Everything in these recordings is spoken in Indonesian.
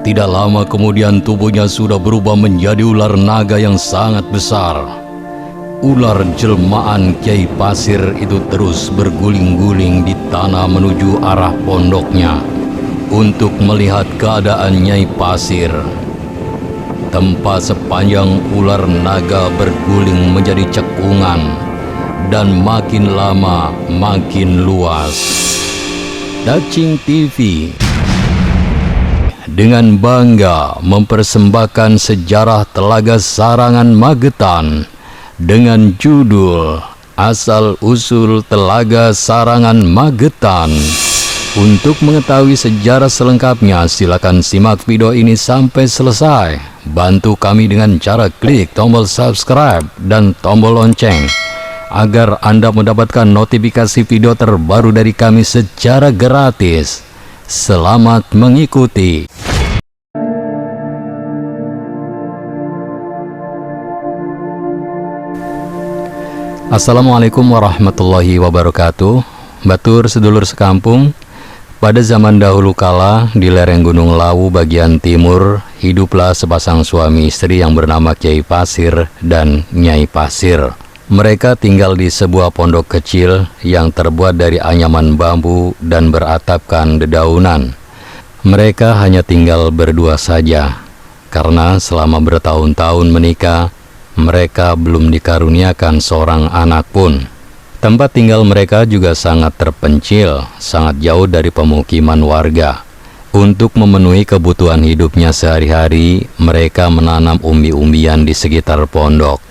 Tidak lama kemudian tubuhnya sudah berubah menjadi ular naga yang sangat besar. Ular jelmaan Kiai Pasir itu terus berguling-guling di tanah menuju arah pondoknya untuk melihat keadaan Nyai Pasir. Tempat sepanjang ular naga berguling menjadi cekungan dan makin lama makin luas. Dacing TV dengan bangga mempersembahkan sejarah Telaga Sarangan Magetan dengan judul Asal-Usul Telaga Sarangan Magetan. Untuk mengetahui sejarah selengkapnya, silakan simak video ini sampai selesai. Bantu kami dengan cara klik tombol subscribe dan tombol lonceng agar Anda mendapatkan notifikasi video terbaru dari kami secara gratis. Selamat mengikuti. Assalamualaikum warahmatullahi wabarakatuh. Batur sedulur sekampung, pada zaman dahulu kala di lereng Gunung Lawu bagian timur hiduplah sepasang suami istri yang bernama Kiai Pasir dan Nyai Pasir. Mereka tinggal di sebuah pondok kecil yang terbuat dari anyaman bambu dan beratapkan dedaunan. Mereka hanya tinggal berdua saja, karena selama bertahun-tahun menikah, mereka belum dikaruniakan seorang anak pun. Tempat tinggal mereka juga sangat terpencil, sangat jauh dari pemukiman warga. Untuk memenuhi kebutuhan hidupnya sehari-hari, mereka menanam umbi-umbian di sekitar pondok.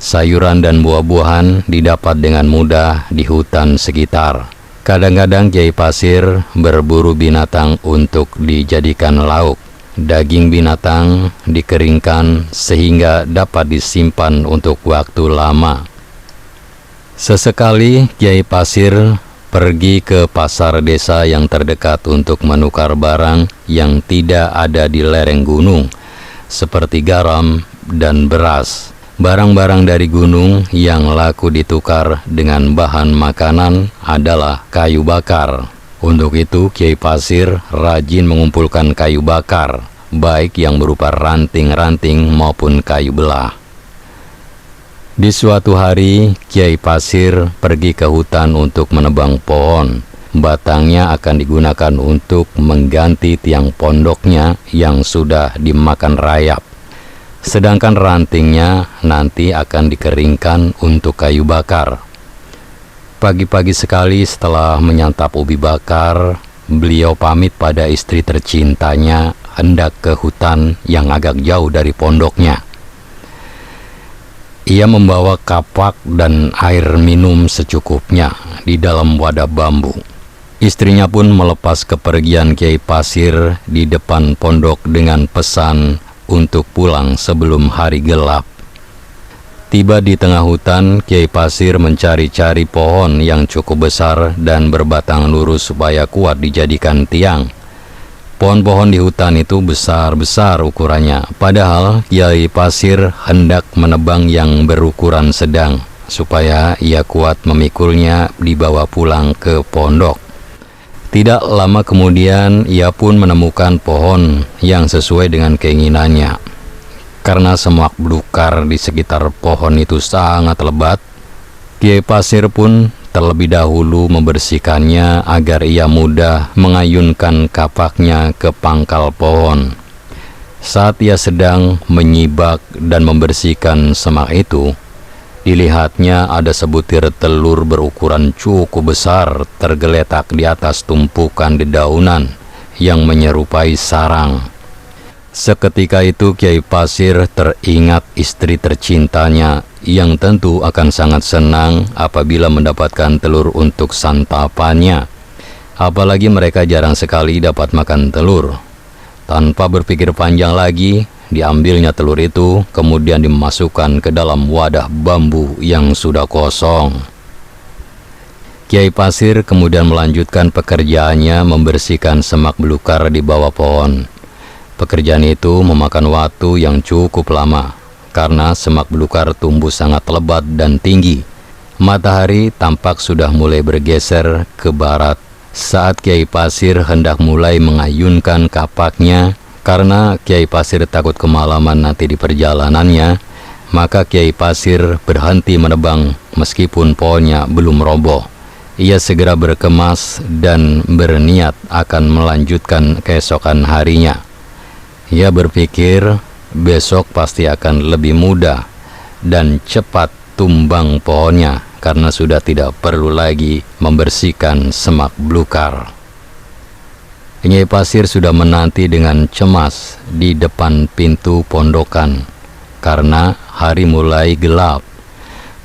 Sayuran dan buah-buahan didapat dengan mudah di hutan sekitar. Kadang-kadang Kiai Pasir berburu binatang untuk dijadikan lauk. Daging binatang dikeringkan sehingga dapat disimpan untuk waktu lama. Sesekali Kiai Pasir pergi ke pasar desa yang terdekat untuk menukar barang yang tidak ada di lereng gunung, seperti garam dan beras. Barang-barang dari gunung yang laku ditukar dengan bahan makanan adalah kayu bakar. Untuk itu Kiai Pasir rajin mengumpulkan kayu bakar, baik yang berupa ranting-ranting maupun kayu belah. Di suatu hari Kiai Pasir pergi ke hutan untuk menebang pohon. Batangnya akan digunakan untuk mengganti tiang pondoknya yang sudah dimakan rayap. Sedangkan rantingnya nanti akan dikeringkan untuk kayu bakar. Pagi-pagi sekali setelah menyantap ubi bakar, beliau pamit pada istri tercintanya hendak ke hutan yang agak jauh dari pondoknya. Ia membawa kapak dan air minum secukupnya di dalam wadah bambu. Istrinya pun melepas kepergian Kiai Pasir di depan pondok dengan pesan untuk pulang sebelum hari gelap. Tiba di tengah hutan, Kiai Pasir mencari-cari pohon yang cukup besar dan berbatang lurus supaya kuat dijadikan tiang. Pohon-pohon di hutan itu besar-besar ukurannya, padahal Kiai Pasir hendak menebang yang berukuran sedang, supaya ia kuat memikulnya dibawa pulang ke pondok. Tidak lama kemudian ia pun menemukan pohon yang sesuai dengan keinginannya. Karena semak belukar di sekitar pohon itu sangat lebat, Kiai Pasir pun terlebih dahulu membersihkannya agar ia mudah mengayunkan kapaknya ke pangkal pohon. Saat ia sedang menyibak dan membersihkan semak itu, dilihatnya ada sebutir telur berukuran cukup besar tergeletak di atas tumpukan dedaunan yang menyerupai sarang. Seketika itu Kiai Pasir teringat istri tercintanya yang tentu akan sangat senang apabila mendapatkan telur untuk santapannya. Apalagi mereka jarang sekali dapat makan telur. Tanpa berpikir panjang lagi, diambilnya telur itu, kemudian dimasukkan ke dalam wadah bambu yang sudah kosong. Kiai Pasir kemudian melanjutkan pekerjaannya membersihkan semak belukar di bawah pohon. Pekerjaan itu memakan waktu yang cukup lama, karena semak belukar tumbuh sangat lebat dan tinggi. Matahari tampak sudah mulai bergeser ke barat. Saat Kiai Pasir hendak mulai mengayunkan kapaknya, Karena Kiai Pasir takut kemalaman nanti di perjalanannya, maka Kiai Pasir berhenti menebang meskipun pohonnya belum roboh. Ia segera berkemas dan berniat akan melanjutkan keesokan harinya. Ia berpikir besok pasti akan lebih mudah dan cepat tumbang pohonnya karena sudah tidak perlu lagi membersihkan semak belukar. Nyai Pasir sudah menanti dengan cemas di depan pintu pondokan karena hari mulai gelap.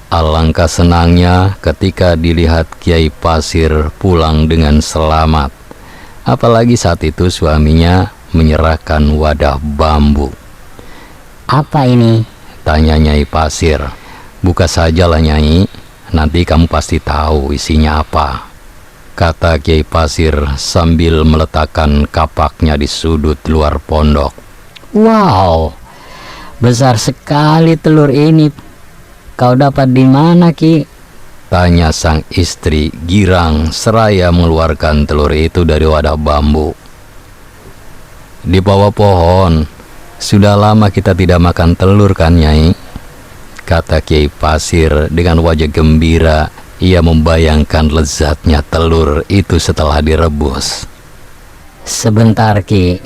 Alangkah senangnya ketika dilihat Kiai Pasir pulang dengan selamat. Apalagi saat itu suaminya menyerahkan wadah bambu. "Apa ini?" tanya Nyai Pasir. "Buka sajalah Nyai, nanti kamu pasti tahu isinya apa," kata Kiai Pasir sambil meletakkan kapaknya di sudut luar pondok. "Wow, besar sekali telur ini. Kau dapat di mana, Ki?" tanya sang istri girang seraya mengeluarkan telur itu dari wadah bambu. "Di bawah pohon. Sudah lama kita tidak makan telur kan Nyai?" kata Kiai Pasir dengan wajah gembira. Ia membayangkan lezatnya telur itu setelah direbus. "Sebentar, Ki.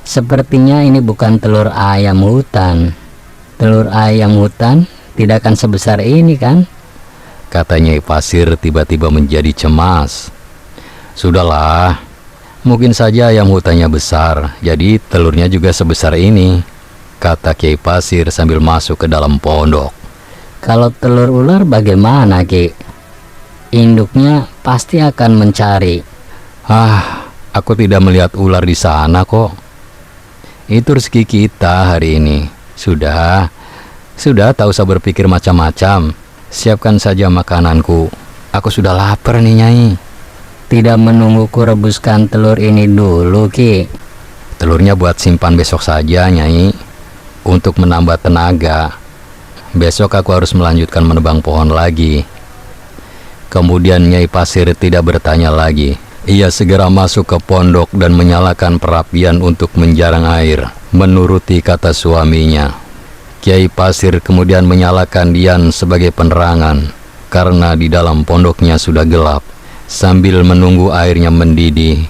Sepertinya ini bukan telur ayam hutan. Telur ayam hutan tidak akan sebesar ini kan?" kata Nyai Pasir tiba-tiba menjadi cemas. "Sudahlah, mungkin saja ayam hutannya besar, jadi telurnya juga sebesar ini," kata Kiai Pasir sambil masuk ke dalam pondok. "Kalau telur ular bagaimana, Ki? Induknya pasti akan mencari." Aku tidak melihat ular di sana kok. Itu rezeki kita hari ini. Sudah, tak usah berpikir macam-macam. Siapkan saja makananku. Aku sudah lapar nih Nyai." "Tidak menunggu ku rebuskan telur ini dulu, Ki?" "Telurnya buat simpan besok saja Nyai, untuk menambah tenaga. Besok aku harus melanjutkan menebang pohon lagi." Kemudian Nyai Pasir tidak bertanya lagi. Ia segera masuk ke pondok dan menyalakan perapian untuk menjarang air, menuruti kata suaminya. Kiai Pasir kemudian menyalakan dian sebagai penerangan, karena di dalam pondoknya sudah gelap. Sambil menunggu airnya mendidih,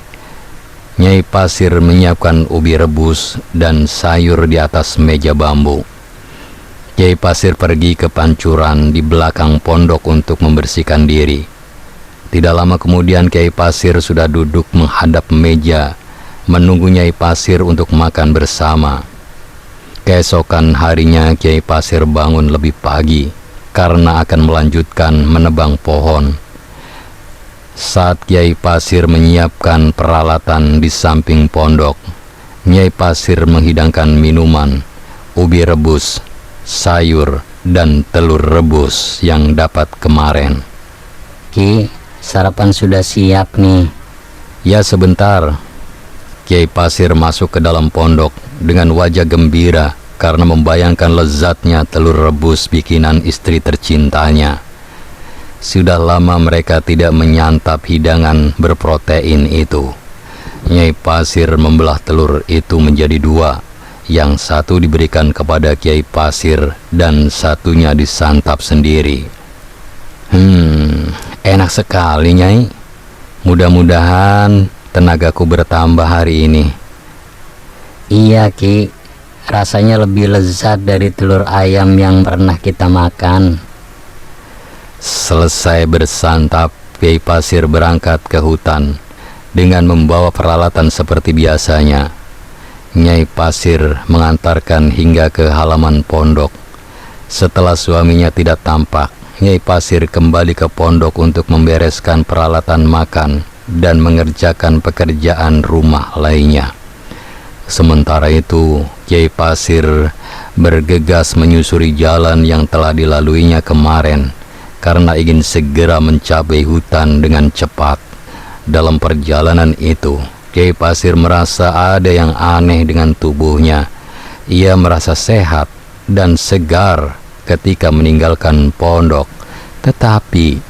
Nyai Pasir menyiapkan ubi rebus dan sayur di atas meja bambu. Kiai Pasir pergi ke pancuran di belakang pondok untuk membersihkan diri. Tidak lama kemudian Kiai Pasir sudah duduk menghadap meja, menunggu Nyai Pasir untuk makan bersama. Keesokan harinya Kiai Pasir bangun lebih pagi karena akan melanjutkan menebang pohon. Saat Kiai Pasir menyiapkan peralatan di samping pondok, Nyai Pasir menghidangkan minuman, ubi rebus, sayur, dan telur rebus yang dapat kemarin. "Ki, sarapan sudah siap nih." "Ya sebentar." Kiai Pasir masuk ke dalam pondok dengan wajah gembira karena membayangkan lezatnya telur rebus bikinan istri tercintanya. Sudah lama mereka tidak menyantap hidangan berprotein itu. Nyai Pasir membelah telur itu menjadi dua. Yang satu diberikan kepada Kiai Pasir dan satunya disantap sendiri. Enak sekali Nyai. Mudah-mudahan tenagaku bertambah hari ini." "Iya, Ki. Rasanya lebih lezat dari telur ayam yang pernah kita makan." Selesai bersantap, Kiai Pasir berangkat ke hutan dengan membawa peralatan seperti biasanya. Nyai Pasir mengantarkan hingga ke halaman pondok. Setelah suaminya tidak tampak, Nyai Pasir kembali ke pondok untuk membereskan peralatan makan dan mengerjakan pekerjaan rumah lainnya. Sementara itu, Kiai Pasir bergegas menyusuri jalan yang telah dilaluinya kemarin karena ingin segera mencapai hutan dengan cepat. Dalam perjalanan itu, Kiai Pasir merasa ada yang aneh dengan tubuhnya. Ia merasa sehat dan segar ketika meninggalkan pondok, tetapi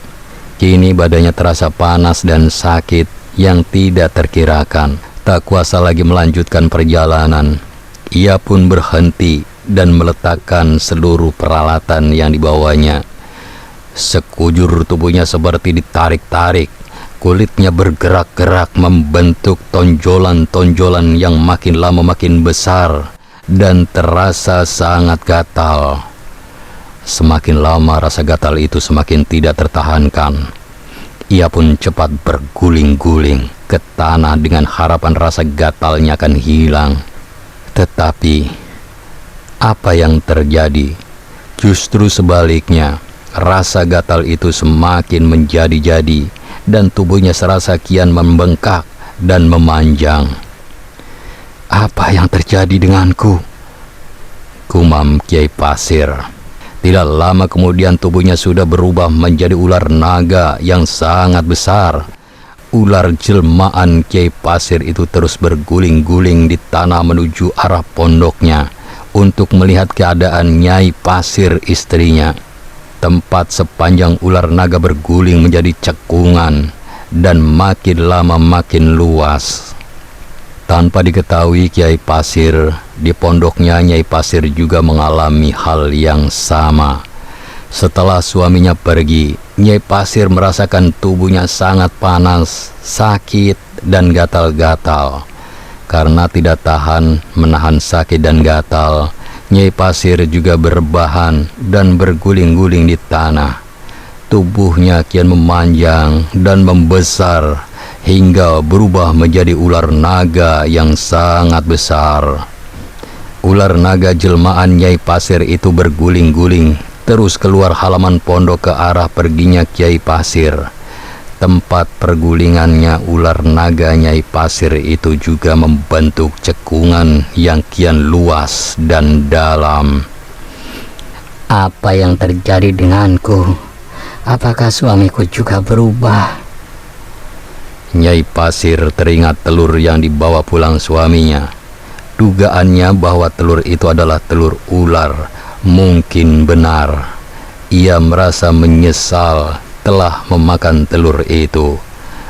kini badannya terasa panas dan sakit yang tidak terkirakan. tak kuasa lagi melanjutkan perjalanan, ia pun berhenti dan meletakkan seluruh peralatan yang dibawanya. Sekujur tubuhnya seperti ditarik-tarik, kulitnya bergerak-gerak membentuk tonjolan-tonjolan yang makin lama makin besar dan terasa sangat gatal. Semakin lama rasa gatal itu semakin tidak tertahankan. Ia pun cepat berguling-guling ke tanah dengan harapan rasa gatalnya akan hilang. Tetapi apa yang terjadi? Justru sebaliknya, rasa gatal itu semakin menjadi-jadi dan tubuhnya serasa kian membengkak dan memanjang. Apa yang terjadi denganku? Gumam Kiai Pasir. Tidak lama kemudian tubuhnya sudah berubah menjadi ular naga yang sangat besar. Ular jelmaan Kiai Pasir itu terus berguling-guling di tanah menuju arah pondoknya untuk melihat keadaan Nyai Pasir istrinya. Tempat sepanjang ular naga berguling menjadi cekungan dan makin lama makin luas. Tanpa diketahui Kiai Pasir, di pondoknya Nyai Pasir juga mengalami hal yang sama. Setelah suaminya pergi, Nyai Pasir merasakan tubuhnya sangat panas, sakit, dan gatal-gatal. Karena tidak tahan menahan sakit dan gatal, Nyai Pasir juga berbahan dan berguling-guling di tanah. Tubuhnya kian memanjang dan membesar hingga berubah menjadi ular naga yang sangat besar. Ular naga jelmaan Nyai Pasir itu berguling-guling terus keluar halaman pondok ke arah perginya Kiai Pasir. Tempat pergulingannya ular naga Nyai Pasir itu juga membentuk cekungan yang kian luas dan dalam. Apa yang terjadi denganku? Apakah suamiku juga berubah? Nyai Pasir teringat telur yang dibawa pulang suaminya. Dugaannya bahwa telur itu adalah telur ular mungkin benar. Ia merasa menyesal telah memakan telur itu.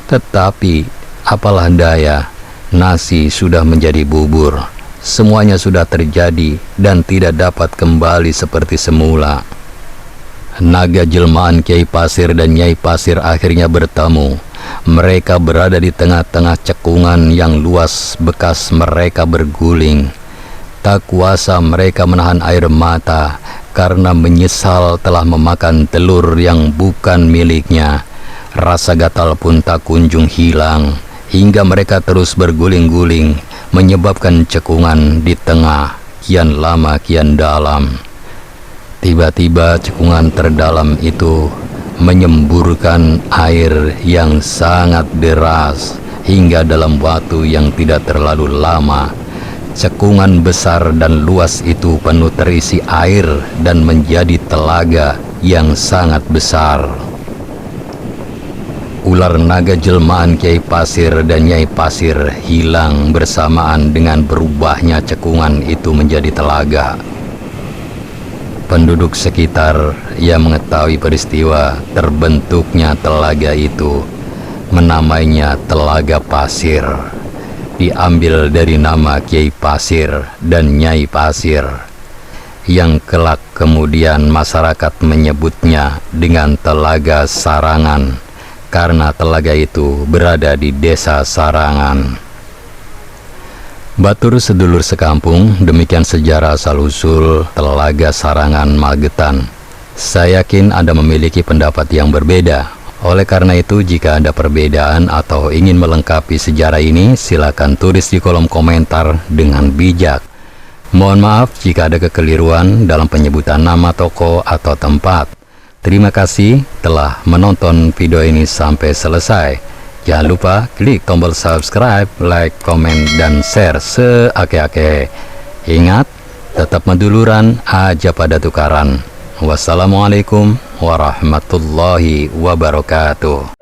Tetapi apalah daya, nasi sudah menjadi bubur. Semuanya sudah terjadi dan tidak dapat kembali seperti semula. Naga jelmaan Kiai Pasir dan Nyai Pasir akhirnya bertemu. Mereka berada di tengah-tengah cekungan yang luas bekas mereka berguling. Tak kuasa mereka menahan air mata karena menyesal telah memakan telur yang bukan miliknya. Rasa gatal pun tak kunjung hilang hingga mereka terus berguling-guling, menyebabkan cekungan di tengah kian lama kian dalam. Tiba-tiba cekungan terdalam itu menyemburkan air yang sangat deras hingga dalam waktu yang tidak terlalu lama. Cekungan besar dan luas itu penuh terisi air dan menjadi telaga yang sangat besar. Ular naga jelmaan Kiai Pasir dan Nyai Pasir hilang bersamaan dengan berubahnya cekungan itu menjadi telaga. Penduduk sekitar yang mengetahui peristiwa terbentuknya telaga itu menamainya Telaga Pasir, diambil dari nama Kiai Pasir dan Nyai Pasir, yang kelak kemudian masyarakat menyebutnya dengan Telaga Sarangan karena telaga itu berada di desa Sarangan. Batur sedulur sekampung, demikian sejarah asal-usul Telaga Sarangan Magetan. Saya yakin Anda memiliki pendapat yang berbeda. Oleh karena itu, jika ada perbedaan atau ingin melengkapi sejarah ini, silakan tulis di kolom komentar dengan bijak. Mohon maaf jika ada kekeliruan dalam penyebutan nama toko atau tempat. Terima kasih telah menonton video ini sampai selesai. Jangan lupa klik tombol subscribe, like, komen, dan share seake-ake. Ingat, tetap meduluran aja pada tukaran. Wassalamualaikum warahmatullahi wabarakatuh.